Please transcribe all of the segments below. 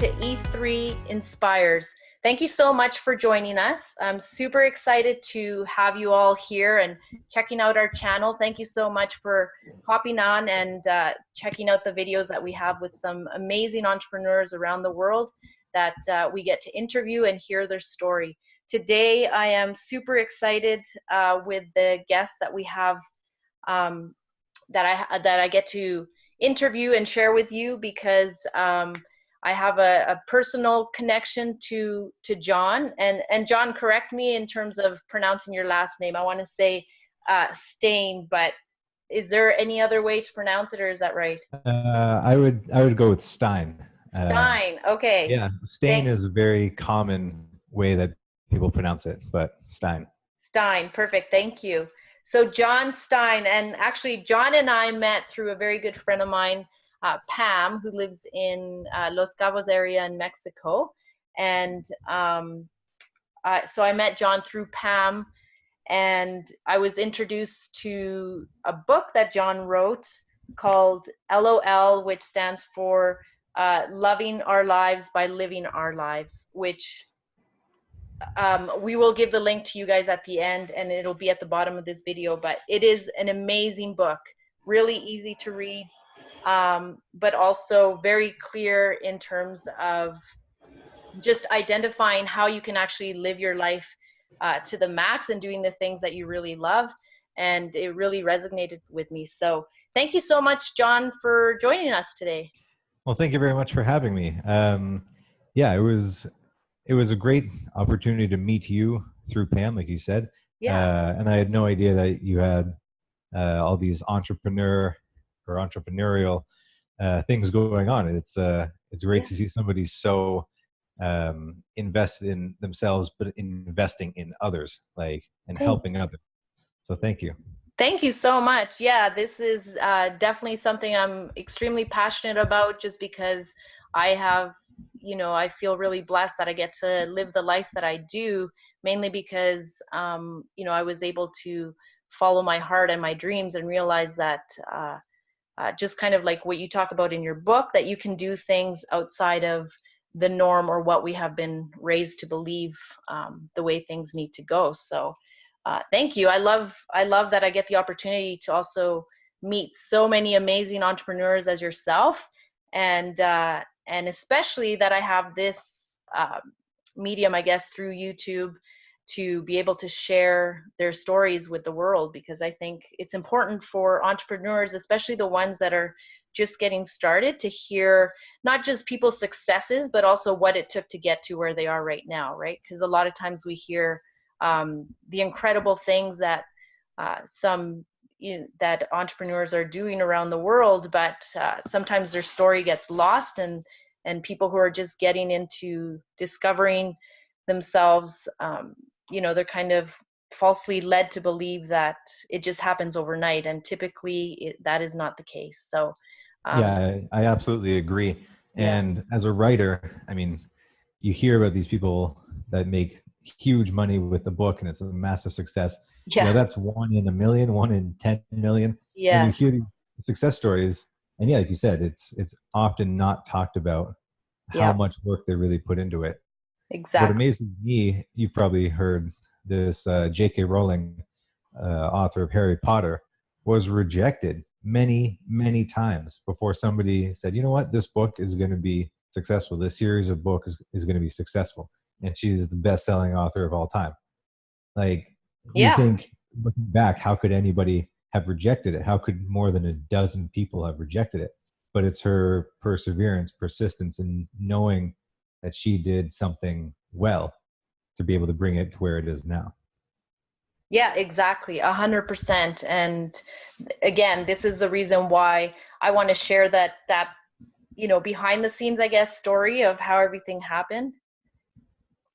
to E3 Inspires. Thank you so much for joining us. I'm super excited to have you all here and checking out our channel. Thank you so much for hopping on and checking out the videos that we have with some amazing entrepreneurs around the world that we get to interview and hear their story. Today, I am super excited with the guests that we have that I get to interview and share with you because I have a personal connection to Jon. And Jon, correct me in terms of pronouncing your last name. I want to say Stein, but is there any other way to pronounce it, or is that right? I would go with Stein. Stein. Okay. Yeah, Stein is a very common way that people pronounce it, but Stein. Stein. Perfect. Thank you. So Jon Stein, and actually Jon and I met through a very good friend of mine, Pam, who lives in Los Cabos area in Mexico. And so I met Jon through Pam, and I was introduced to a book that Jon wrote called LOL, which stands for Loving Our Lives by Living Our Lives, which we will give the link to you guys at the end, and it'll be at the bottom of this video. But it is an amazing book, really easy to read, but also very clear in terms of just identifying how you can actually live your life to the max and doing the things that you really love. And it really resonated with me. So thank you so much, Jon, for joining us today. Well, thank you very much for having me. Yeah, it was a great opportunity to meet you through Pam, like you said. Yeah. And I had no idea that you had all these entrepreneurial things going on. It's great to see somebody so invested in themselves, but investing in others, and helping others. So thank you. Thank you so much. Yeah, this is definitely something I'm extremely passionate about, just because I have, I feel really blessed that I get to live the life that I do, mainly because, I was able to follow my heart and my dreams and realize that just kind of like what you talk about in your book, that you can do things outside of the norm or what we have been raised to believe, the way things need to go. So thank you. I love that I get the opportunity to also meet so many amazing entrepreneurs as yourself, and especially that I have this medium, I guess, through YouTube, to be able to share their stories with the world, because I think it's important for entrepreneurs, especially the ones that are just getting started, to hear not just people's successes, but also what it took to get to where they are right now, right? Because a lot of times we hear the incredible things that that entrepreneurs are doing around the world, but sometimes their story gets lost, and people who are just getting into discovering themselves, they're kind of falsely led to believe that it just happens overnight, and typically that is not the case. So yeah, I absolutely agree. And as a writer, I mean, you hear about these people that make huge money with the book and it's a massive success. Yeah. That's 1 in a million, 1 in 10 million. Yeah. And you hear these success stories, and yeah, like you said, it's often not talked about how much work they really put into it. Exactly. What amazes me, you've probably heard this, J.K. Rowling, author of Harry Potter, was rejected many, many times before somebody said, you know what, this book is going to be successful. This series of books is going to be successful. And she's the best-selling author of all time. You think, looking back, how could anybody have rejected it? How could more than a dozen people have rejected it? But it's her perseverance, persistence, and knowing that she did something well to be able to bring it to where it is now. Yeah, exactly. 100%. And again, this is the reason why I want to share that behind the scenes, I guess, story of how everything happened.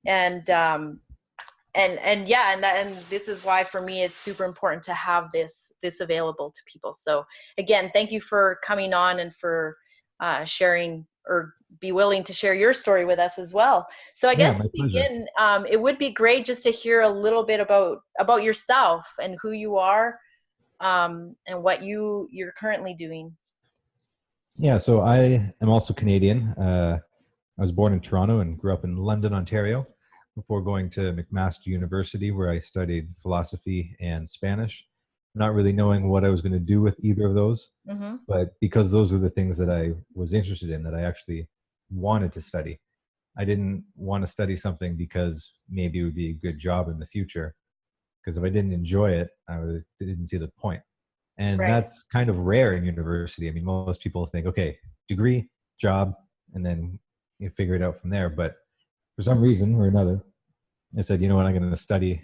And this is why for me it's super important to have this available to people. So again, thank you for coming on and for sharing, or be willing to share your story with us as well. So I guess to begin, it would be great just to hear a little bit about yourself and who you are, and what you're currently doing. Yeah, so I am also Canadian. I was born in Toronto and grew up in London, Ontario, before going to McMaster University, where I studied philosophy and Spanish, not really knowing what I was going to do with either of those. Mm-hmm. But because those were the things that I was interested in, that I actually wanted to study, I didn't want to study something because maybe it would be a good job in the future. Because if I didn't enjoy it, didn't see the point. And Right. that's kind of rare in university. I mean, most people think, okay, degree, job, and then you figure it out from there. But for some reason or another, I said, you know what, I'm going to study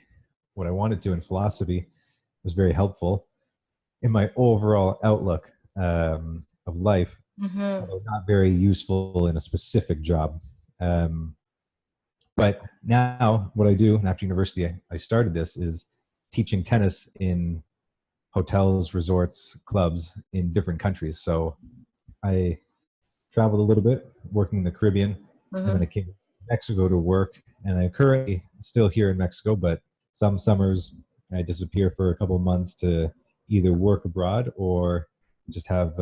what I wanted to in philosophy. It was very helpful in my overall outlook of life, Mm-hmm. although not very useful in a specific job. Um, but now what I do, and after university, I started this, is teaching tennis in hotels, resorts, clubs in different countries. So I traveled a little bit working in the Caribbean, and then Mm-hmm. I came to Mexico to work. And I'm currently still here in Mexico, but some summers I disappear for a couple of months to either work abroad or just have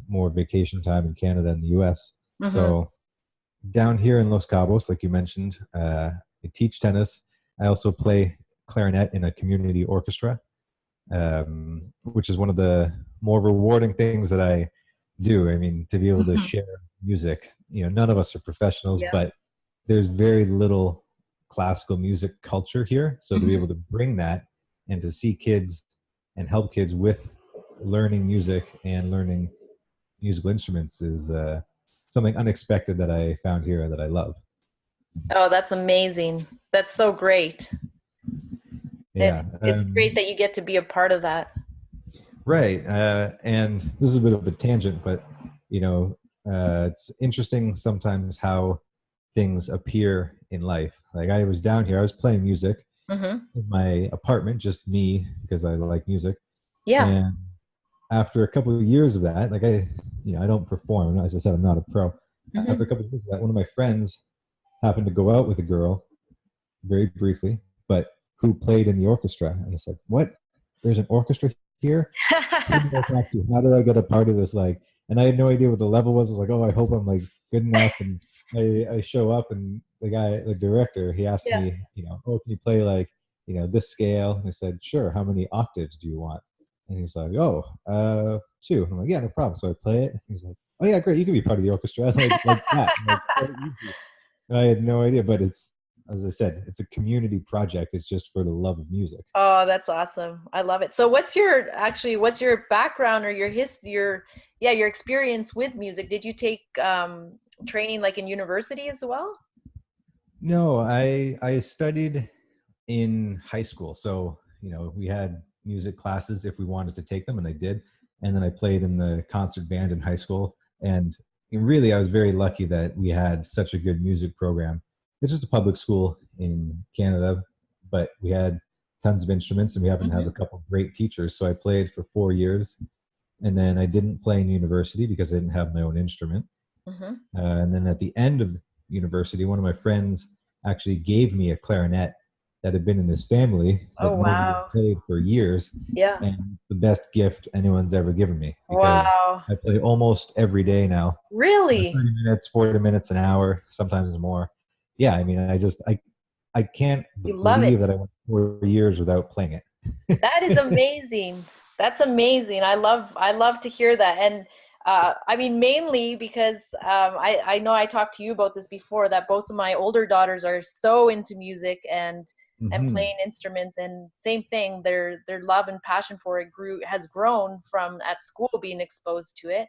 more vacation time in Canada and the US. Mm-hmm. So down here in Los Cabos, like you mentioned, I teach tennis. I also play clarinet in a community orchestra, which is one of the more rewarding things that I do. I mean, to be able to Mm-hmm. share music, none of us are professionals, Yeah. but there's very little classical music culture here. So to be Mm-hmm. able to bring that and to see kids and help kids with learning music and learning musical instruments is something unexpected that I found here that I love. Oh, that's amazing. That's so great. It's Yeah. it's great that you get to be a part of that. Right. And this is a bit of a tangent, but it's interesting sometimes how things appear in life. Like I was down here, I was playing music Mm-hmm. in my apartment, just me because I like music. Yeah. And after a couple of years of that, like I don't perform. As I said, I'm not a pro. After a Mm-hmm. couple of years of that, one of my friends happened to go out with a girl very briefly, but who played in the orchestra. And I said, "What? There's an orchestra here? Who do I talk to? How do I get a part of this?" Like, and I had no idea what the level was. I was like, "Oh, I hope I'm like good enough." And I show up, and the director, he asked Yeah. me, "Oh, can you play like, this scale?" And I said, "Sure. How many octaves do you want?" And he's like, "Oh, two." And I'm like, "Yeah, no problem." So I play it. And he's like, "Oh yeah, great. You can be part of the orchestra." Like that. Like so easy. And I had no idea, but it's, as I said, it's a community project. It's just for the love of music. Oh, that's awesome. I love it. So what's your background or your history, your experience with music? Did you take training like in university as well? No, I studied in high school. So, we had music classes if we wanted to take them, and I did. And then I played in the concert band in high school. And really, I was very lucky that we had such a good music program. It's just a public school in Canada, but we had tons of instruments and we happened to have a Mm-hmm. couple of great teachers. So I played for 4 years. And then I didn't play in university because I didn't have my own instrument. Mm-hmm. And then at the end of university, one of my friends actually gave me a clarinet that had been in his family Oh, that nobody had wow. played for years. Yeah. And the best gift anyone's ever given me because Wow. I play almost every day now. Really? 30 minutes, 40 minutes, an hour, sometimes more. Yeah, I mean, I can't You love it. believe that I went 4 years without playing That is it. amazing. That's amazing. I love to hear that. And I mean, mainly because I know I talked to you about this before that both of my older daughters are so into music and Hmm. playing instruments, and same thing, their love and passion for it has grown from at school being exposed to it.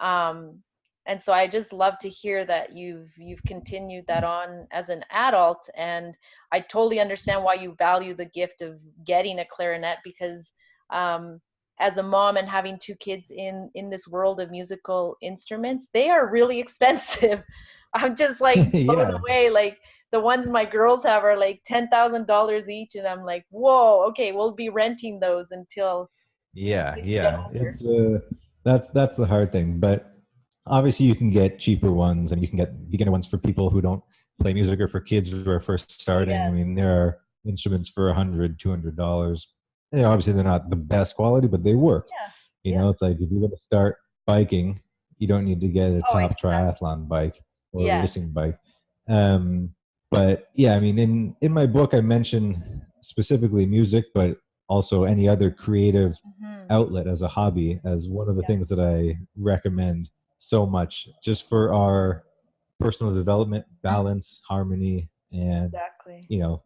um, and so I just love to hear that you've continued that on as an adult, and I totally understand why you value the gift of getting a clarinet because um, as a mom and having two kids in this world of musical instruments, they are really expensive. I'm just like blown Yeah, away. Like the ones my girls have are like $10,000 each, and I'm like, whoa, okay, we'll be renting those until yeah, kids get yeah. older. It's that's the hard thing. But obviously, you can get cheaper ones, and you can get beginner ones for people who don't play music or for kids who are first starting. I Yes. mean, there are instruments for $100, $200. Obviously, they're not the best quality, but they work. Yeah. Yeah. It's like if you're going to start biking, you don't need to get a Oh, top triathlon bike. or Yeah. racing bike. Um, but yeah, I mean, in my book, I mention specifically music, but also any other creative Hmm. outlet as a hobby as one of the Yeah. things that I recommend so much, just for our personal development, Mhm. balance, harmony, and Exactly. you know,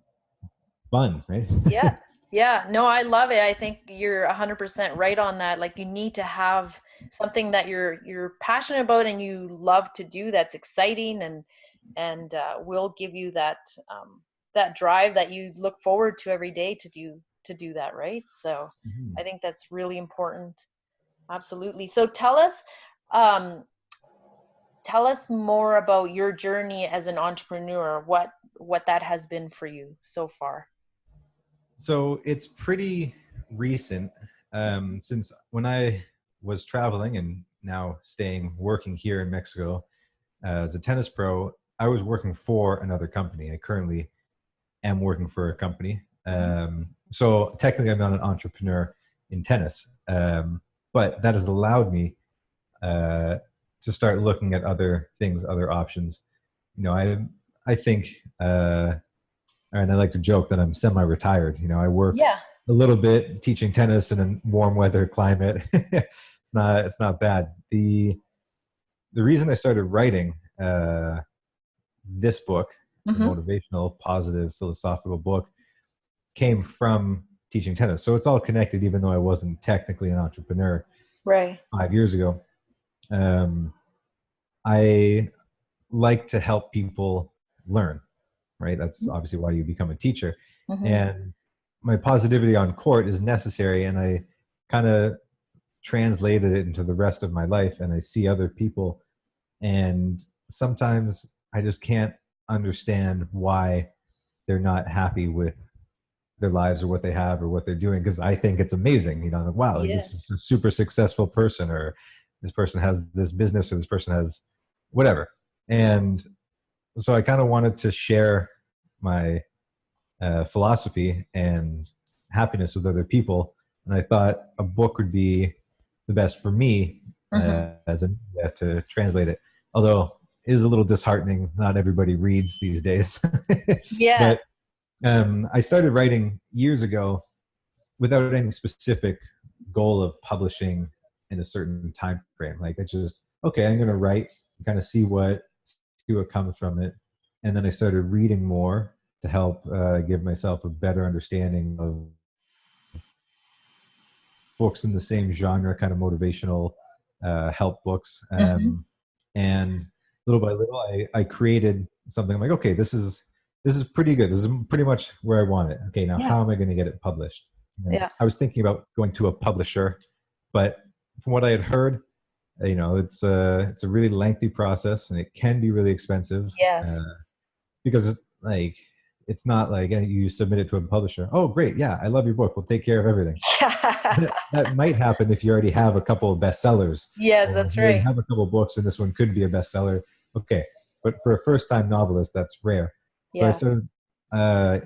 fun, right? Yeah. Yeah. No, I love it. I think you're 100% right on that. Like you need to have something that you're passionate about and you love to do that's exciting and will give you that drive that you look forward to every day to do that, right? So Mhm. I think that's really important. Absolutely. So um, tell us more about your journey as an entrepreneur. What that has been for you so far. So it's pretty recent, since when I was traveling and now staying working here in Mexico as a tennis pro. I was working for another company. I currently am working for a company. Hmm. So technically, I'm not an entrepreneur in tennis, but that has allowed me uh, to start looking at other things, other options. You know, I think, and I like to joke that I'm semi-retired. You know, I work Yeah. a little bit teaching tennis in a warm weather climate. It's not bad. The reason I started writing this book, the Hmm. motivational, positive, philosophical book, came from teaching tennis. So it's all connected, even though I wasn't technically an entrepreneur Right. 5 years ago. Um, I like to help people learn, right? That's obviously why you become a teacher. Hmm. And my positivity on court is necessary. And I kind of translated it into the rest of my life. And I see other people, and sometimes I just can't understand why they're not happy with their lives or what they have or what they're doing, because I think it's amazing. You know, like, wow, like this Yes. is a super successful person, or this person has this business, or this person has whatever. And so I kind of wanted to share my philosophy and happiness with other people, and I thought a book would be the best for me Hmm. as a media to translate it. Although it is a little disheartening, not everybody reads these days. Yes. But I started writing years ago without any specific goal of publishing in a certain time frame. Like it's just, okay, I'm going to write, kind of see what comes from it, and then I started reading more to help give myself a better understanding of books in the same genre, kind of motivational help books. Hmm. And little by little, I created something. I'm like, okay, this is pretty good. This is pretty much where I want it. Okay, now Yeah. how am I going to get it published? And Yeah. I was thinking about going to a publisher, but from what I had heard, it's a really lengthy process, and it can be really expensive. Yes. Uh, because it's not like you submit it to a publisher. Oh, great, yeah, I love your book. We'll take care of everything. That might happen if you already have a couple of bestsellers, Yes, or if that's you already right. have a couple of books and this one could be a bestseller. Okay, but for a first-time novelist, that's rare. So I Yeah. started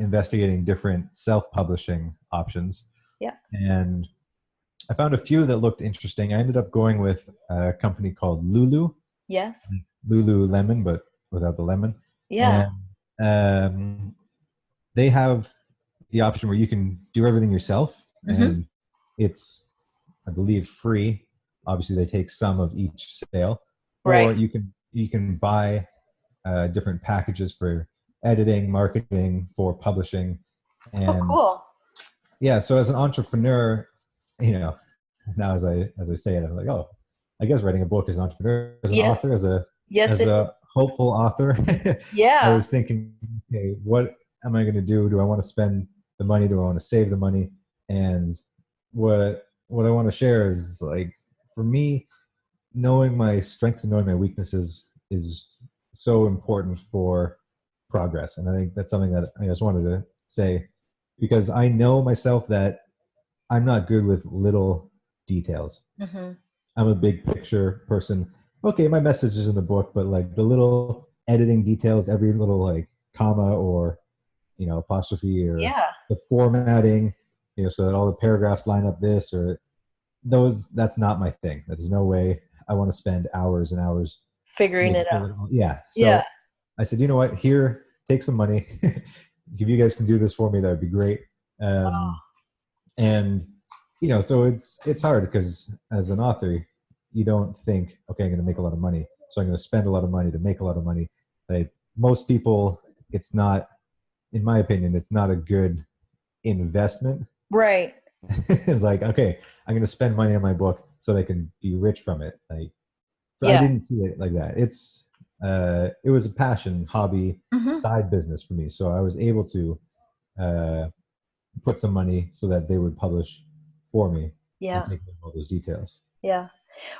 investigating different self-publishing options, Yeah. and I found a few that looked interesting. I ended up going with a company called Yes. Lululemon, but without the lemon. Yeah. And they have the option where you can do everything yourself, Hmm. and it's, I believe, free. Obviously, they take some of each sale, or Right. you can buy different packages for editing, marketing, for publishing, Oh, and cool. yeah. So as an entrepreneur, you know, now as I say it, I'm like, oh, I guess writing a book as an entrepreneur, as an Yes. author, as a Yes, as it is. a hopeful author. I Yeah. was thinking, okay, what am I going to do? Do I want to spend the money? Do I want to save the money? And what I want to share is, like, for me, knowing my strengths and knowing my weaknesses is so important for progress. And I think that's something that I just wanted to say, because I know myself that I'm not good with little details. Hmm. I'm a big picture person. Okay, my message is in the book, but like the little editing details, every little like comma or apostrophe, or Yeah. the formatting, so that all the paragraphs line up this or those. That's not my thing. There's no way I want to spend hours and hours Figuring make it out. yeah. Yeah. So I said, you know what, here, take some money. If you guys can do this for me, that would be great. Um, and so it's hard because as an author, you don't think, okay, I'm going to make a lot of money, so I'm going to spend a lot of money to make a lot of money. Like most people, it's not, in my opinion, it's not a good investment. Right. It's like, okay, I'm going to spend money on my book so that I can be rich from it. Like, so I Yeah. didn't see it like that. It was a passion, hobby, Hmm. side business for me. So I was able to uh, put some money so that they would publish for me and Yeah. take all those details. Yeah.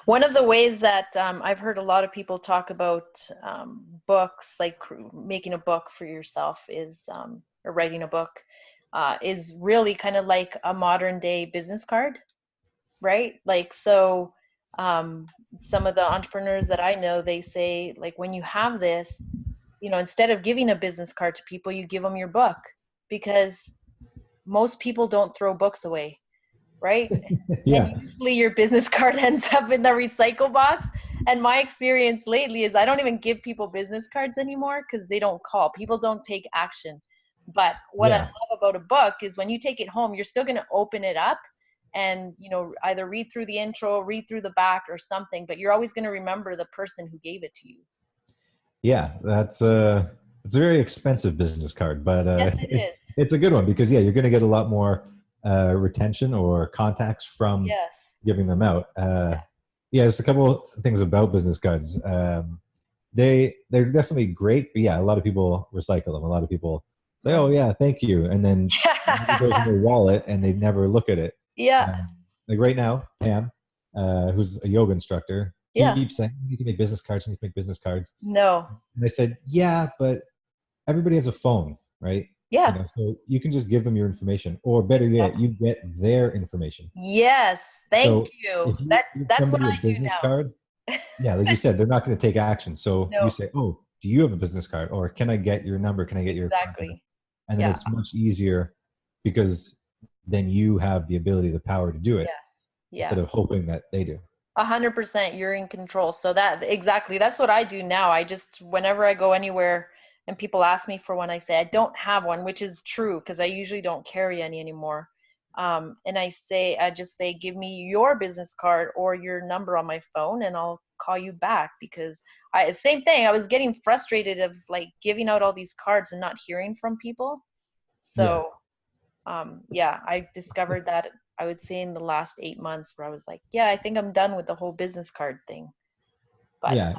One of the ways that I've heard a lot of people talk about books, like making a book for yourself, is or writing a book, is really kind of like a modern day business card, right? Like, so um, some of the entrepreneurs that I know, they say, like, when you have this, instead of giving a business card to people, you give them your book, because most people don't throw books away, right? And Yeah, usually your business card ends up in the recycle box. And my experience lately is I don't even give people business cards anymore because they don't call. People don't take action. But what I yeah, love about a book is when you take it home, you're still going to open it up and, either read through the intro, read through the back or something, but you're always going to remember the person who gave it to you. yeah. That's it's a very expensive business card, but Yes, it it's is. it's a good one because yeah, you're going to get a lot more retention or contacts from Yes. giving them out. Yeah. Yeah, there's a couple of things about business cards. They're definitely great, but yeah, a lot of people recycle them. A lot of people say, "Oh Mhm. yeah, thank you," and then it goes in their wallet and they never look at it. Yeah. Um, like right now, Pam, who's a yoga instructor, Yeah. keeps saying, "You need to make business cards. You need to make business cards." No. And I said, "Yeah, but everybody has a phone, right? Yeah. So you can just give them your information, or better yet, you get their information. Yes. Thank So you. if you That give that's what somebody a I do business card, now. yeah, like you said, they're not going to take action. So you No, say, "Oh, do you have a business card?" Or "Can I get your number? Can I get your contact?" exactly. And then Yeah. it's much easier because then you have the ability, the power to do it Yes. instead Yes. of hoping that they do. 100% you're in control. So that exactly, that's what I do now. I just, whenever I go anywhere and people ask me for one, I say I don't have one, which is true because I usually don't carry any anymore. And I just say, give me your business card or your number on my phone and I'll call you back, because same thing. I was getting frustrated of like giving out all these cards and not hearing from people. Yeah, So yeah, I discovered that, I would say, in the last 8 months, where I was like, yeah, I think I'm done with the whole business card thing. But yeah.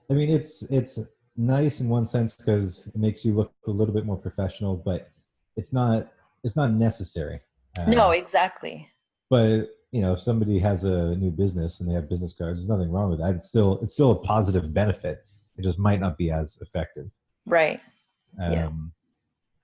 I mean, it's nice in one sense because it makes you look a little bit more professional, but it's not it's not necessary. no, exactly. But if somebody has a new business and they have business cards, there's nothing wrong with that. It's still a positive benefit. It just might not be as effective. Right. Yeah. Um,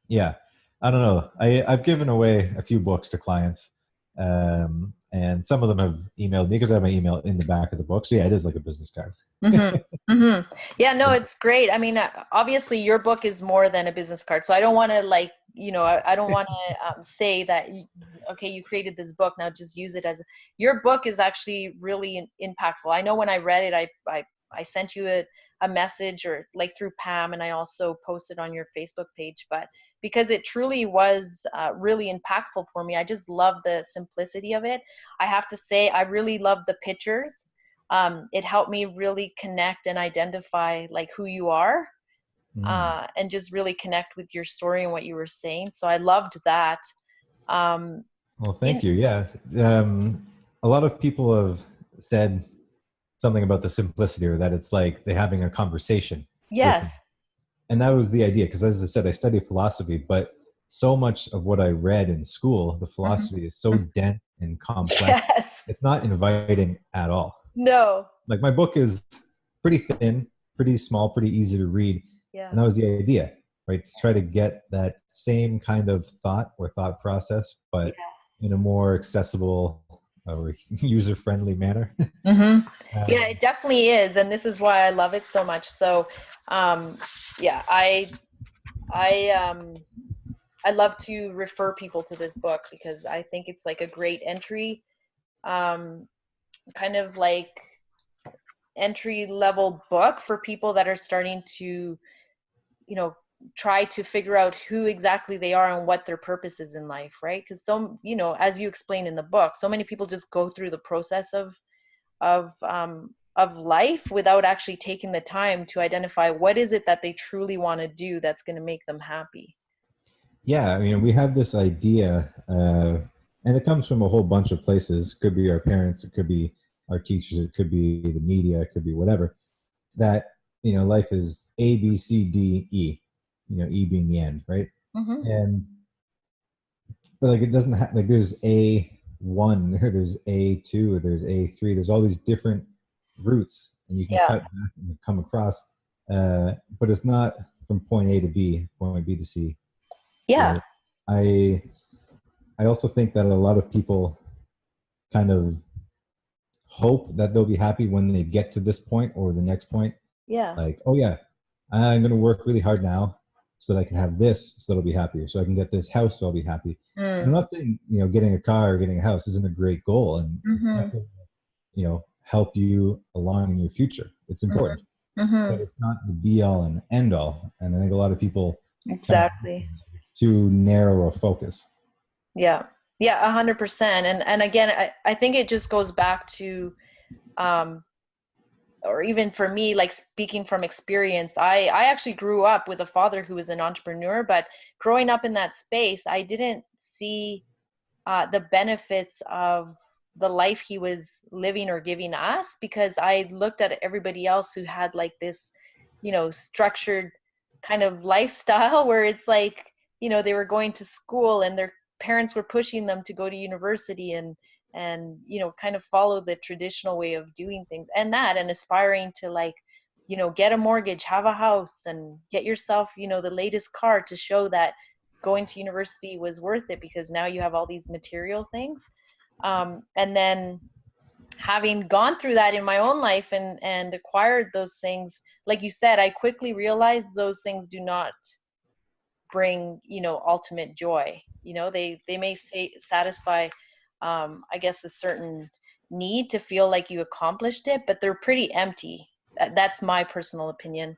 yeah, I don't know. I've given away a few books to clients, and some of them have emailed me because I have my email in the back of the book. So yeah, it is like a business card. Mhm. Mhm. Yeah, no, it's great. I mean, obviously your book is more than a business card. So I don't want to, like, I don't want to say that okay, you created this book, now just use it as your book is actually really impactful. I know when I read it, I sent you a message, or like through Pam, and I also posted on your Facebook page, but because it truly was really impactful for me. I just love the simplicity of it. I have to say, I really love the pictures. It helped me really connect and identify like who you are, Mm. and just really connect with your story and what you were saying. So I loved that. Um, Well, in thank you. Yeah, a lot of people have said something about the simplicity, or that it's like they're having a conversation with yes, me. And that was the idea, because as I said, I studied philosophy, but so much of what I read in school, the hmm, philosophy is so dense and complex. yes, It's not inviting at all. no, Like my book is pretty thin, pretty small, pretty easy to read. yeah, And that was the idea, right? To try to get that same kind of thought or thought process, but yeah. in a more accessible or user friendly manner. Hmm. Yeah, um, it definitely is, and this is why I love it so much. So, um, yeah, I I love to refer people to this book because I think it's like a great entry, um, kind of like entry level book for people that are starting to, you know, try to figure out who exactly they are and what their purpose is in life, right? Because some, you know, as you explain in the book, so many people just go through the process of life without actually taking the time to identify what is it that they truly want to do that's going to make them happy. Yeah, I mean, we have this idea, and it comes from a whole bunch of places. It could be our parents, it could be our teachers, it could be the media, it could be whatever. That, you know, life is A, B, C, D, E. You know, E being the end, right? Mm-hmm. And but like it doesn't have like there's A1, there's A2, there's A3. There's all these different routes, and you can Yeah. cut back and come across. But it's not from point A to B, point B to C. Yeah. Right? I I also think that a lot of people kind of hope that they'll be happy when they get to this point or the next point. Yeah. Like, oh yeah, I'm going to work really hard now so that I can have this, so that I'll be happier. So I can get this house, so I'll be happy. And I'm Mm. not saying, you know, getting a car or getting a house isn't a great goal, and it's Mm-hmm. definitely, you know, help you along in your future. It's important, Mm-hmm. Mm-hmm. but it's not the be all and end all. And I think a lot of people kind of, Exactly. it's too narrow a focus. Yeah. Yeah, 100%. And again, I think it just goes back to, um, or even for me, like speaking from experience, I actually grew up with a father who was an entrepreneur, but growing up in that space, I didn't see the benefits of the life he was living or giving us, because I looked at everybody else who had like this, you know, structured kind of lifestyle where it's like, you know, they were going to school and their parents were pushing them to go to university and you know, kind of follow the traditional way of doing things, and aspiring to, like, you know, get a mortgage, have a house, and get yourself, you know, the latest car to show that going to university was worth it because now you have all these material things. And then having gone through that in my own life and acquired those things, like you said, I quickly realized those things do not bring, you know, ultimate joy. You know, they may say satisfy, I guess, a certain need to feel like you accomplished it, but they're pretty empty. That's my personal opinion.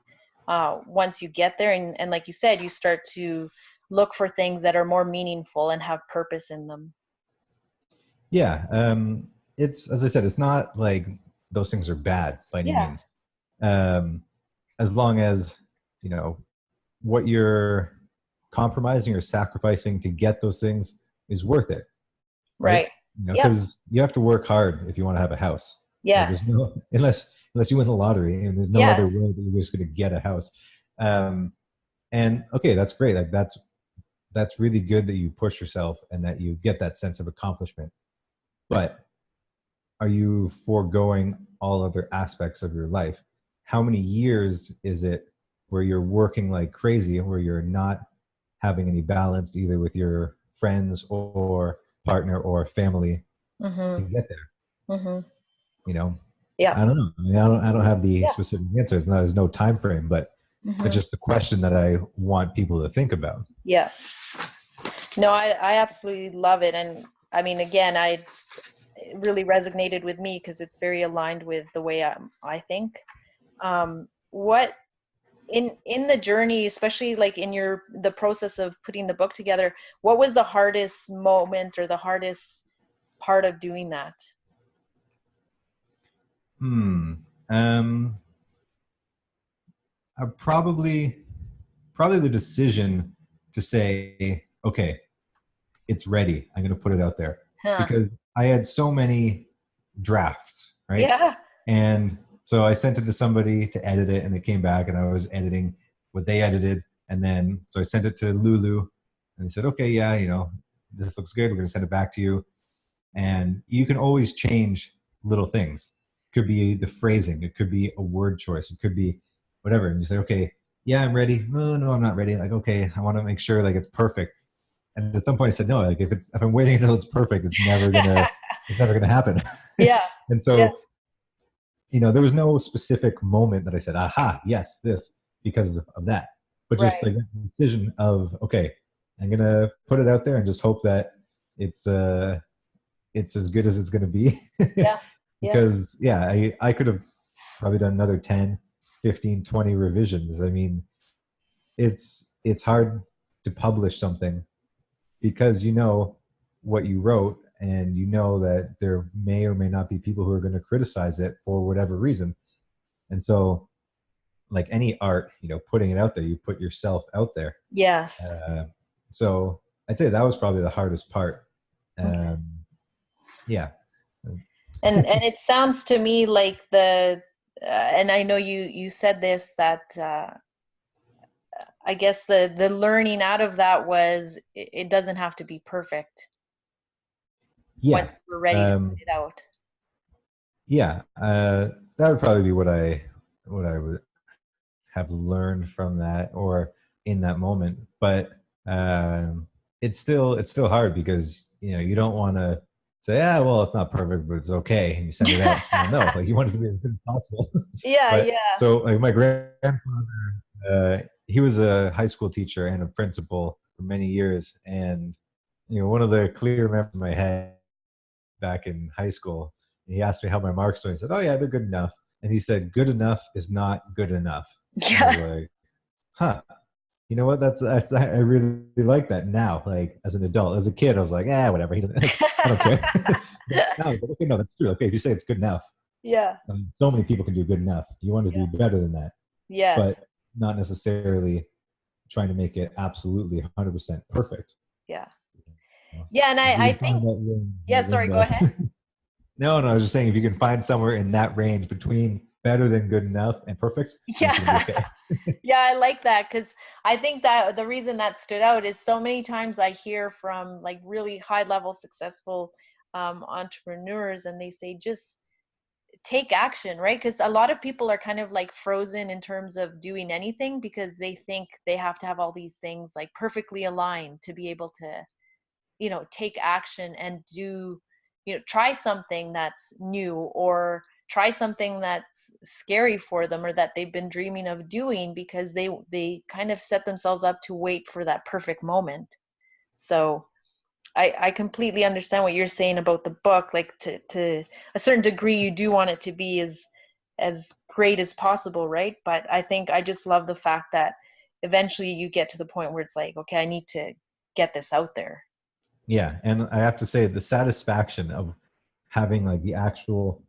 Once you get there, and like you said, you start to look for things that are more meaningful and have purpose in them. Yeah, it's, as I said, it's not like those things are bad by any Yeah. means. Um, as long as, you know, what you're compromising or sacrificing to get those things is worth it, right? Right. You know, Yep. because you have to work hard if you want to have a house. Right? Yes. There's no, unless you win the lottery, and there's no Yes. other way that you're just going to get a house. Um, and okay, that's great. Like that's really good that you push yourself and that you get that sense of accomplishment. But are you foregoing all other aspects of your life? How many years is it where you're working like crazy, where you're not having any balance either with your friends or partner or family to Mhm. get there? Mhm. You know, Yeah. I don't know. I mean, I don't have the Yeah. specific answer. There's no time frame, but it's Mhm. just a question that I want people to think about. Yeah. No, I absolutely love it, and I mean, again, I it really resonated with me because it's very aligned with the way I think. What in the journey, especially like in the process of putting the book together, what was the hardest moment or the hardest part of doing that? Hmm. Um, probably the decision to say, okay, it's ready. I'm going to put it out there, Huh. because I had so many drafts, right? Yeah. And so I sent it to somebody to edit it, and it came back, and I was editing what they edited, and then so I sent it to Lulu, and they said, okay, yeah, you know, this looks good. We're going to send it back to you, and you can always change little things. It could be the phrasing, it could be a word choice, it could be whatever, and you say, okay, yeah, I'm ready. No, no, I'm not ready. Like, okay, I want to make sure like it's perfect. And at some point I said, no, like if I'm waiting until it's perfect, it's never gonna happen. Yeah. And Yeah. so, you know, there was no specific moment that I said, aha, yes, this, because of that. But just Right. like the decision of, okay, I'm gonna put it out there and just hope that it's it's as good as it's gonna be. Yeah. Yeah. Because yeah, I could have probably done another 10, 15, 20 revisions. I mean, it's hard to publish something because you know what you wrote, and you know that there may or may not be people who are going to criticize it for whatever reason. And so, like any art, you know, putting it out there, you put yourself out there. Yes. uh, so I'd say that was probably the hardest part. Okay. um, yeah. And it sounds to me like and I know you said this, that I guess the learning out of that was it doesn't have to be perfect Yeah. once we're ready to put it out. Yeah, that would probably be what I would have learned from that, or in that moment. But it's still hard because you know you don't want to say, ah, well, it's not perfect, but it's okay, and you send it out. Well, no, like you want it to be as good as possible. Yeah, But yeah. so, like my grandfather, he was a high school teacher and a principal for many years, and you know one of the clear memories in my head back in high school. And he asked me how my marks were. He said, "Oh yeah, they're good enough." And he said, "Good enough is not good enough." And I was Yeah. like, "Huh? You know what? That's I really like that now. Like as an adult, as a kid, I was like, whatever. He doesn't. Like, I don't care." But now it's like, okay, no, that's true. Okay, if you say it's good enough, Yeah. so many people can do good enough. You want to do Yeah. better than that, Yes. but not necessarily trying to make it absolutely 100% perfect. Yeah. You know? Yeah, and If you I can find think, that room yeah, sorry, in go ahead. the No, no, I was just saying if you can find somewhere in that range between better than good enough and perfect, I think you'll be Yeah. okay. Yeah, I like that because I think that the reason that stood out is so many times I hear from like really high level successful entrepreneurs, and they say just take action, right? Because a lot of people are kind of like frozen in terms of doing anything because they think they have to have all these things like perfectly aligned to be able to, take action and do, try something that's new, or try something that's scary for them, or that they've been dreaming of doing, because they kind of set themselves up to wait for that perfect moment. So I completely understand what you're saying about the book. Like to a certain degree, you do want it to be as great as possible, right? But I think I just love the fact that eventually you get to the point where it's like, okay, I need to get this out there. Yeah, and I have to say the satisfaction of having like the actual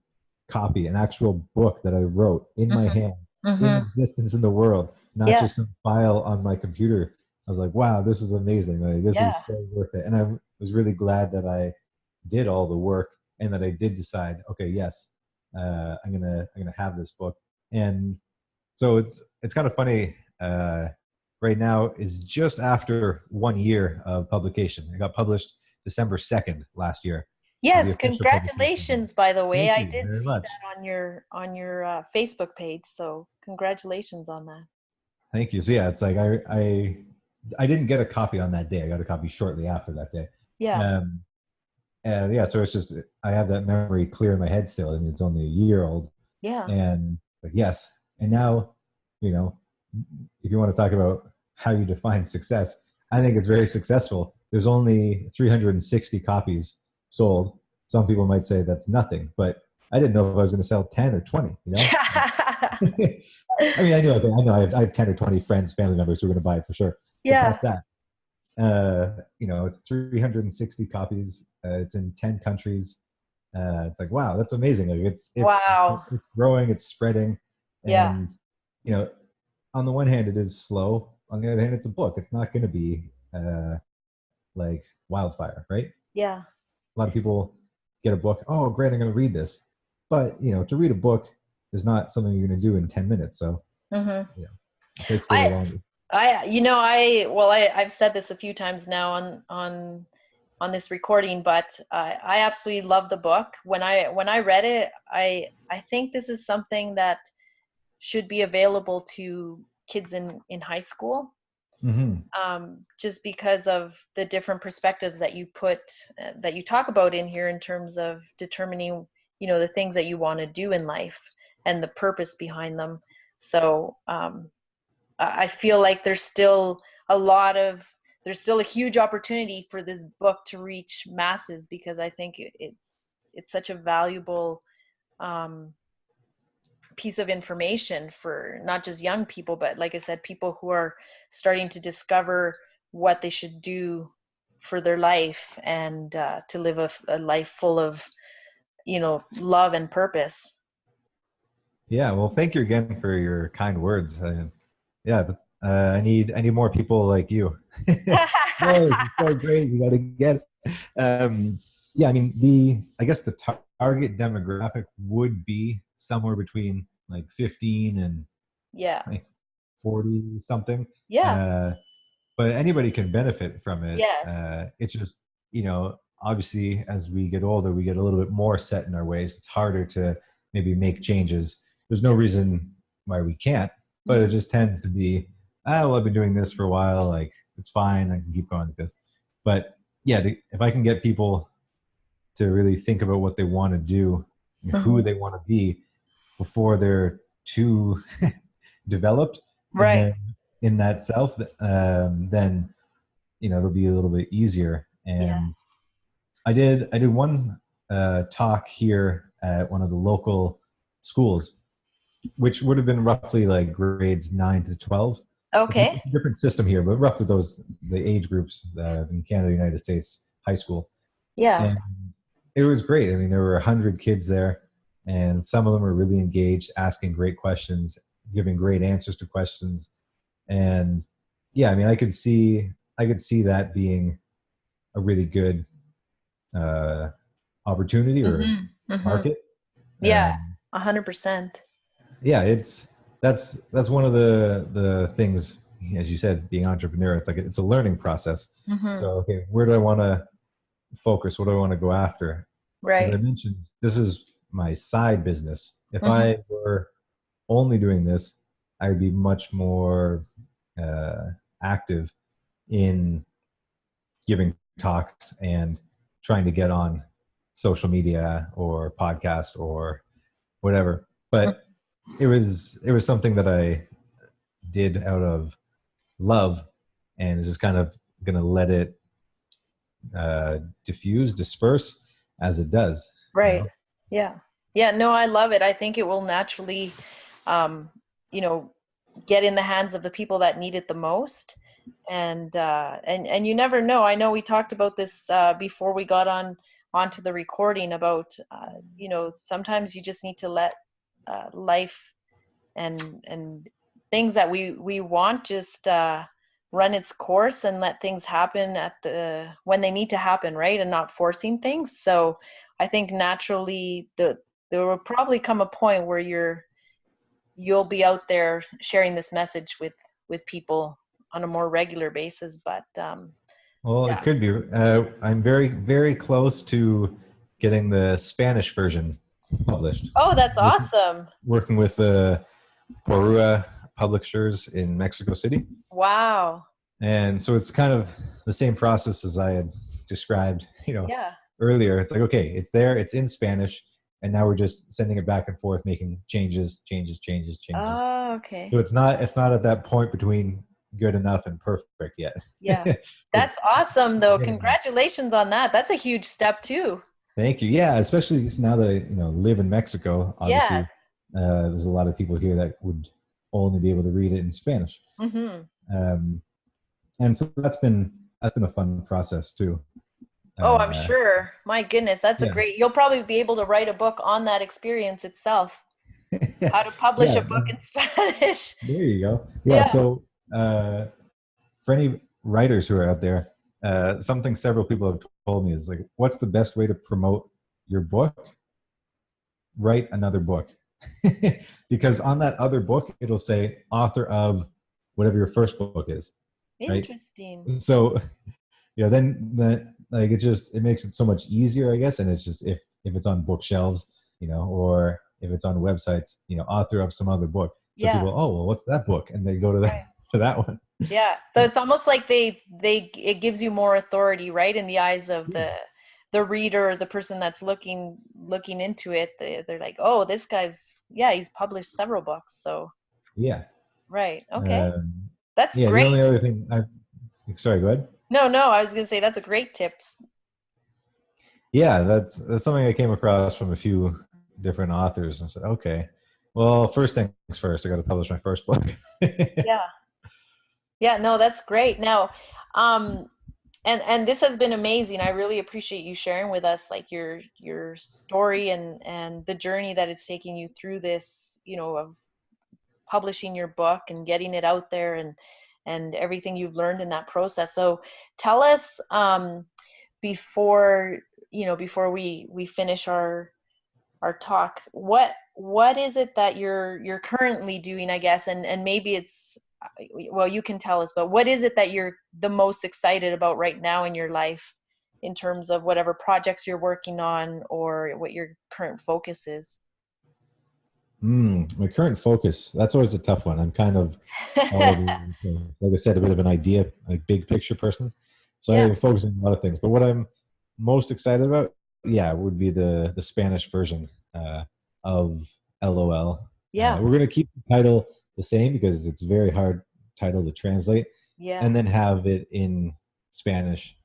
copy, an actual book that I wrote in my Mhm. hand, in Mhm. existence in the world, not Yeah. just some file on my computer. I was like, wow, this is amazing. Like this Yeah. is so worth it. And I was really glad that I did all the work and that I did decide, okay, yes, I'm gonna have this book. And so it's kind of funny. Right now is just after 1 year of publication. It got published December 2nd last year. Was the Yes, official publication date. congratulations, by the way. Thank I you did very see much. that on your Facebook page, so congratulations on that. Thank you. So yeah, it's like I didn't get a copy on that day. I got a copy shortly after that day. Yeah. Um, and yeah, so it's just I have that memory clear in my head still, and it's only a year old. Yeah. And but yes, and now, you know, if you want to talk about how you define success, I think it's very successful. There's only 360 copies sold. Some people might say that's nothing, but I didn't know if I was going to sell 10 or 20. You know, I mean, I know I have 10 or 20 friends, family members who are going to buy it for sure. But Yeah. past that, it's 360 copies. It's in 10 countries. It's like, wow, that's amazing. Like Wow. it's growing, it's spreading, Yeah. and you know, on the one hand, it is slow. On the other hand, it's a book. It's not going to be like wildfire, right? Yeah. A lot of people get a book. Oh, great! I'm going to read this, but you know, to read a book is not something you're going to do in 10 minutes. So Mhm. you know, it takes a little I longer. I've said this a few times now on this recording, but I absolutely love the book. When I read it, I think this is something that should be available to kids in high school, Hmm. just because of the different perspectives that that you talk about in here in terms of determining, the things that you want to do in life and the purpose behind them. So I feel like a lot of there's still a huge opportunity for this book to reach masses, because I think it's such a valuable um, piece of information for not just young people, but like I said, people who are starting to discover what they should do for their life, and to live a life full of, love and purpose. Yeah, well, thank you again for your kind words. Yeah, I need more people like you. No, this is so great. You got to get it. Yeah, I mean, I guess the target demographic would be somewhere between like 15 and Yeah. like 40 something. Yeah. Uh, but anybody can benefit from it. Yes. It's just, obviously as we get older, we get a little bit more set in our ways. It's harder to maybe make changes. There's no reason why we can't, but it just tends to be, well, I've been doing this for a while. Like, it's fine. I can keep going with this. But yeah, if I can get people to really think about what they want to do and who they want to be before they're too developed, and Right. then in that self, then it'll be a little bit easier. Yeah. And I did one talk here at one of the local schools, which would have been roughly like grades 9 to 12. It's Okay. a different system here, but roughly the age groups in Canada, United States, high school. Yeah. And it was great. I mean, there were 100 kids there, and some of them were really engaged, asking great questions, giving great answers to questions. And yeah, I mean, I could see that being a really good opportunity or market. Yeah, 100%. Yeah, that's one of the things, as you said, being entrepreneur. It's like it's a learning process. So okay, where do I want to focus? What do I want to go after? As I Right. mentioned, this is my side business. If I were only doing this, I would be much more active in giving talks and trying to get on social media or podcast or whatever. But it was something that I did out of love, and just kind of going to let it disperse as it does. Right. Yeah. Yeah, no, I love it. I think it will naturally, um, you know, get in the hands of the people that need it the most. And you never know. I know we talked about this before we got onto the recording about, sometimes you just need to let life and things that we want just run its course, and let things happen when they need to happen, right? And not forcing things. So I think naturally there will probably come a point where you'll be out there sharing this message with people on a more regular basis. But Well, yeah. it could be. I'm very, very close to getting the Spanish version published. Oh, that's awesome. Working with Porua Publishers in Mexico City. Wow. And so it's kind of the same process as I had described, Yeah. earlier. It's like, okay, it's there, it's in Spanish, and now we're just sending it back and forth, making changes. Oh, okay. So it's not at that point between good enough and perfect yet. Yeah. That's It's awesome though. getting there. Congratulations on that. That's a huge step too. Thank you. Yeah, especially now that I live in Mexico. Yes. Obviously, there's a lot of people here that would only be able to read it in Spanish. Um, and so that's been a fun process too. Oh, I'm sure. My goodness, that's a Yeah. great. You'll probably be able to write a book on that experience itself. How to publish a Yeah, book in Spanish. there you go. Yeah. Yeah. So for any writers who are out there, something several people have told me is like, what's the best way to promote your book? Write another book. Because on that other book, it'll say author of whatever your first book is. Right. Interesting. So, then like it makes it so much easier, I guess. And it's just, if it's on bookshelves, or if it's on websites, author of some other book. So Yeah. people, oh, well, what's that book? And they go to Right. to that one. Yeah. So it's almost like it gives you more authority, right, in the eyes of the reader, or the person that's looking into it. They're like, oh, this guy's, he's published several books. So Yeah. right. Okay. Um, That's yeah. The great. only other thing sorry, go ahead. No, I was gonna say that's a great tip. Yeah, that's something I came across from a few different authors, and I said, okay, Well, first things first, I got to publish my first book. Yeah. Yeah, no, that's great. Now, um, and this has been amazing. I really appreciate you sharing with us like your story and the journey that it's taking you through this, of publishing your book and getting it out there and everything you've learned in that process. So tell us, before before we finish our talk, what is it that you're currently doing, I guess, and maybe it's, well, you can tell us, but what is it that you're the most excited about right now in your life, in terms of whatever projects you're working on or what your current focus is? My current focus, that's always a tough one. I'm kind of all over the place. Like I said, a bit of an idea, like big picture person. So Yeah, I focus on a lot of things. But what I'm most excited about, yeah, would be the Spanish version of LOL. yeah, We're gonna keep the title the same because it's a very hard title to translate, yeah, and then have it in Spanish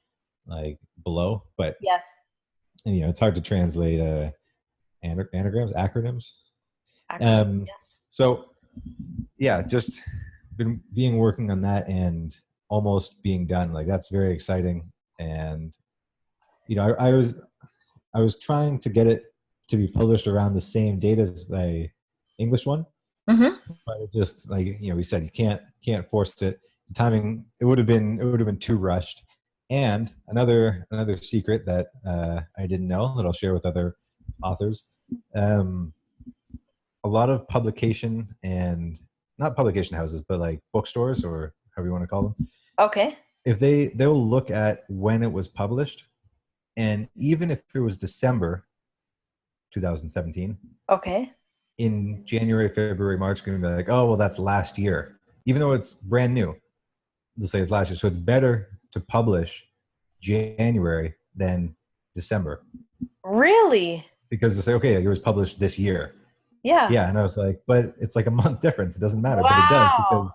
like below. But yes, it's hard to translate anagrams, acronyms. acronym, Um, so yeah, just been being working on that and almost being done. Like that's very exciting. And I was trying to get it to be published around the same date as my English one, yeah. but it just like we said, you can't force it. The timing, it would have been too rushed. And another secret that I didn't know that I'll share with other authors. Um, a lot of publication and not publication houses, but like bookstores or however you want to call them, Okay, if they'll look at when it was published, and even if it was December 2017, okay, in January, February, March, going to be like, oh well, that's last year, even though it's brand new. They'll say it's last year, so it's better to publish January than December really? because they say, okay, it was published this year. Yeah, Yeah, and I was like, but it's like a month difference. It doesn't matter, but it does wow,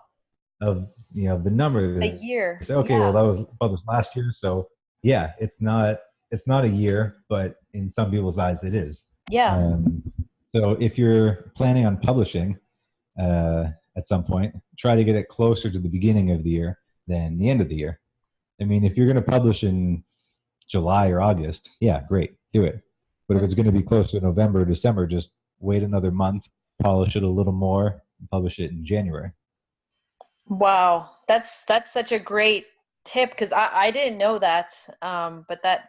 because of the number. a They year, say, okay, yeah, well that was published last year, so yeah, it's not a year, but in some people's eyes it is. yeah. Um, so if you're planning on publishing uh, at some point, try to get it closer to the beginning of the year than the end of the year. I mean, if you're going to publish in July or August, yeah, great, do it. But if it's going to be closer to November or December, just wait another month, polish it a little more, and publish it in January. Wow, that's such a great tip, because I didn't know that, but that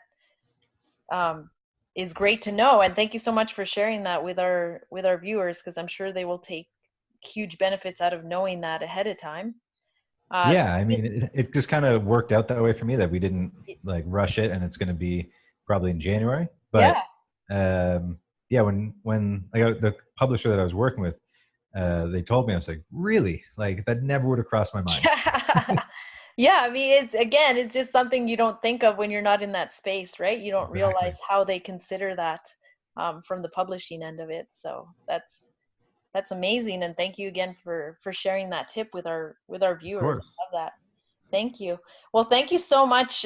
um, is great to know, and thank you so much for sharing that with our viewers, because I'm sure they will take huge benefits out of knowing that ahead of time. Uh, Yeah, I mean, it just kind of worked out that way for me that we didn't like rush it, and it's going to be probably in January. yeah, But yeah, when like the publisher that I was working with, they told me, I was like, really, like that never would have crossed my mind. yeah, yeah. I mean, it's just something you don't think of when you're not in that space, right? You don't realize Exactly. how they consider that, from the publishing end of it. So that's amazing, and thank you again for sharing that tip with our Of viewers. course. I love that. Thank you. Well, thank you so much,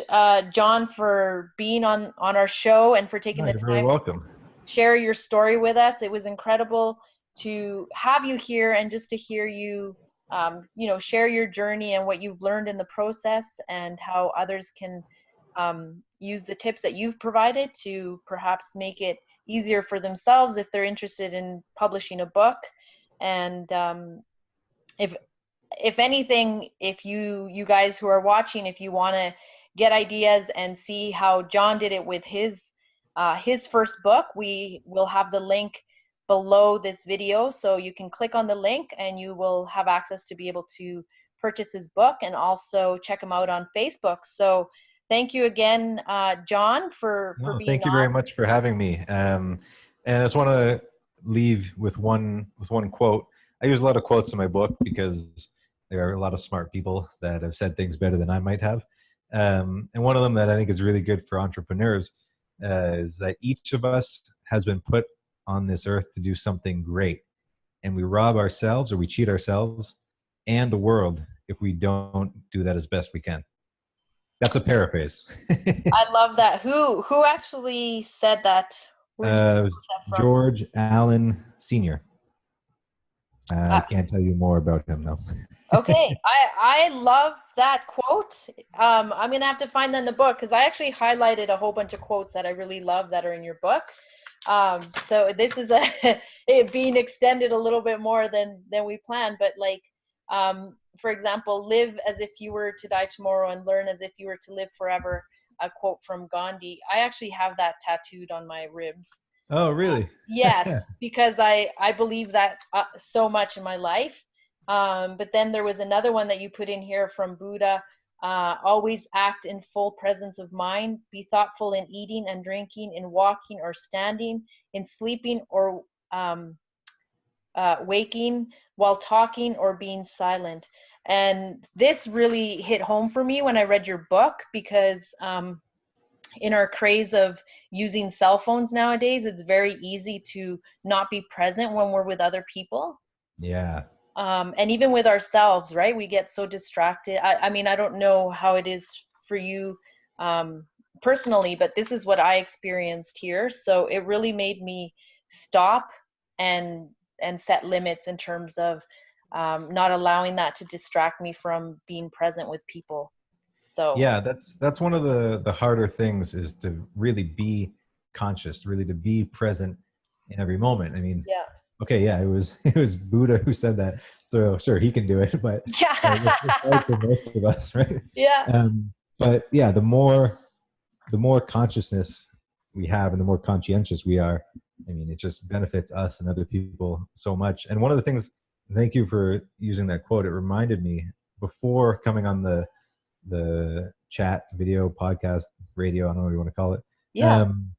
Jon, for being on our show and for taking No, the you're very time to welcome. share your story with us. It was incredible to have you here and just to hear you, share your journey and what you've learned in the process, and how others can, use the tips that you've provided to perhaps make it easier for themselves if they're interested in publishing a book. And if anything, if you guys who are watching, if you want to get ideas and see how Jon did it with his first book, we will have the link below this video, so you can click on the link and you will have access to be able to purchase his book, and also check him out on Facebook. So thank you again, Jon, for No, being thank you on. very much for having me. And I just want to leave with one quote. I use a lot of quotes in my book because there are a lot of smart people that have said things better than I might have. And one of them that I think is really good for entrepreneurs is that each of us has been put on this earth to do something great, and we rob ourselves or we cheat ourselves and the world if we don't do that as best we can. That's a paraphrase. I love that. Who actually said that? Where did you It was get that from? George Allen Sr. I Uh, can't tell you more about him though. okay, I love that quote. I'm gonna have to find that in the book because I actually highlighted a whole bunch of quotes that I really love that are in your book. So this is it being extended a little bit more than we planned, but like, for example, live as if you were to die tomorrow and learn as if you were to live forever. A quote from Gandhi. I actually have that tattooed on my ribs. Oh, really? Yes, because I believe that so much in my life. But then there was another one that you put in here from Buddha. Always act in full presence of mind. Be thoughtful in eating and drinking, in walking or standing, in sleeping or waking, while talking or being silent. And this really hit home for me when I read your book because in our craze of using cell phones nowadays, it's very easy to not be present when we're with other people. Yeah. And even with ourselves, right? We get so distracted. I mean, I don't know how it is for you um, personally, but this is what I experienced here. So it really made me stop and set limits in terms of not allowing that to distract me from being present with people. So Yeah, that's one of the harder things, is to really be conscious, really to be present in every moment. I mean, yeah, okay, yeah, it was it was Buddha who said that, so sure he can do it, but it's hard yeah, for most of us, right? yeah, But yeah, the more consciousness we have and the more conscientious we are, I mean, it just benefits us and other people so much. And one of the things, thank you for using that quote. It reminded me, before coming on the chat, video, podcast, radio, I don't know what you want to call it. yeah. Um,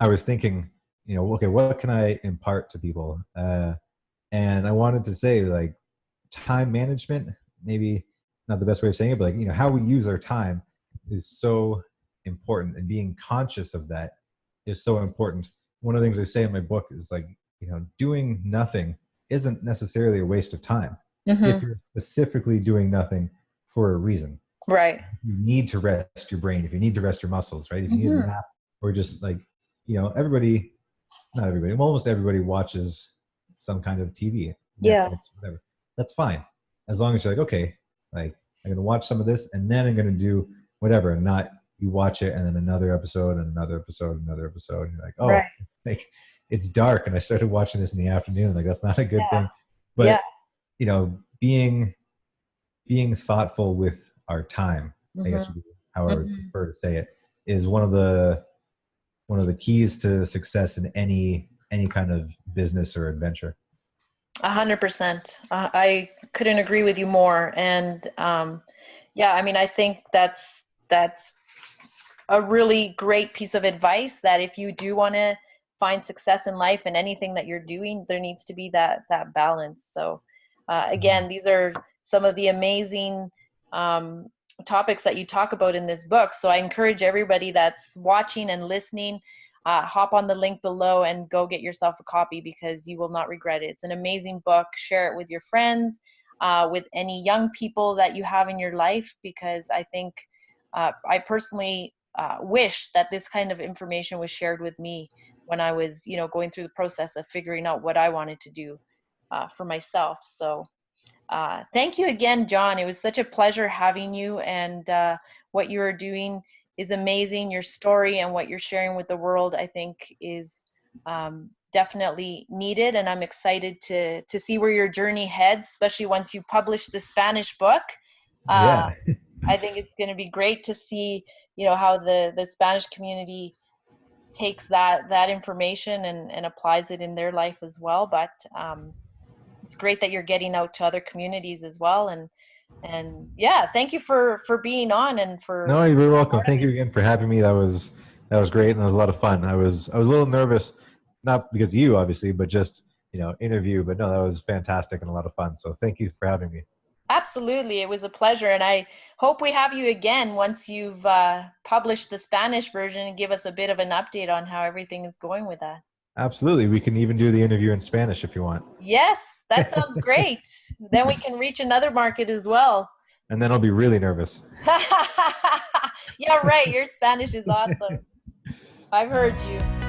I was thinking, okay, what can I impart to people? And I wanted to say, like, time management, maybe not the best way of saying it, but like, how we use our time is so important, and being conscious of that is so important. One of the things I say in my book is like, doing nothing isn't necessarily a waste of time if Hmm. you're specifically doing nothing for a reason. Right. You need to rest your brain, if you need to rest your muscles, right? If you need a Hmm. nap, or just like, everybody, not everybody, almost everybody watches some kind of TV, Yeah. Netflix, whatever. That's fine. As long as you're like, okay, like, I'm going to watch some of this and then I'm going to do whatever, and not you watch it and then another episode and another episode, and another episode. And you're like, Right. oh, like, it's dark and I started watching this in the afternoon. Like, that's not a good Yeah. thing. Yeah. But, being thoughtful with our time, I guess Hmm. would be how I would Hmm. prefer to say it, is one of the keys to success in any kind of business or adventure. 100%. I couldn't agree with you more. And yeah, I mean, I think that's a really great piece of advice that if you do want to find success in life and anything that you're doing, there needs to be that balance. So again, these are some of the amazing um, topics that you talk about in this book. So I encourage everybody that's watching and listening, hop on the link below and go get yourself a copy because you will not regret it. It's an amazing book. Share it with your friends, with any young people that you have in your life, because I think I personally wish that this kind of information was shared with me when I was, going through the process of figuring out what I wanted to do for myself. So thank you again, Jon. It was such a pleasure having you, and what you are doing is amazing. Your story and what you're sharing with the world, I think, is definitely needed, and I'm excited to see where your journey heads, especially once you publish the Spanish book. Uh, Yeah. I think it's going to be great to see, how the Spanish community takes that information and applies it in their life as well. But it's great that you're getting out to other communities as well. And yeah, thank you for being on and No, for you're very being welcome. part of Thank it. you again for having me. That was great, and it was a lot of fun. I was a little nervous, not because of you, obviously, but just, interview. But no, that was fantastic and a lot of fun. So thank you for having me. Absolutely, it was a pleasure, and I hope we have you again once you've published the Spanish version and give us a bit of an update on how everything is going with that. Absolutely. We can even do the interview in Spanish if you want. Yes, that sounds great. Then we can reach another market as well. And then I'll be really nervous. Yeah, right. Your Spanish is awesome. I've heard you.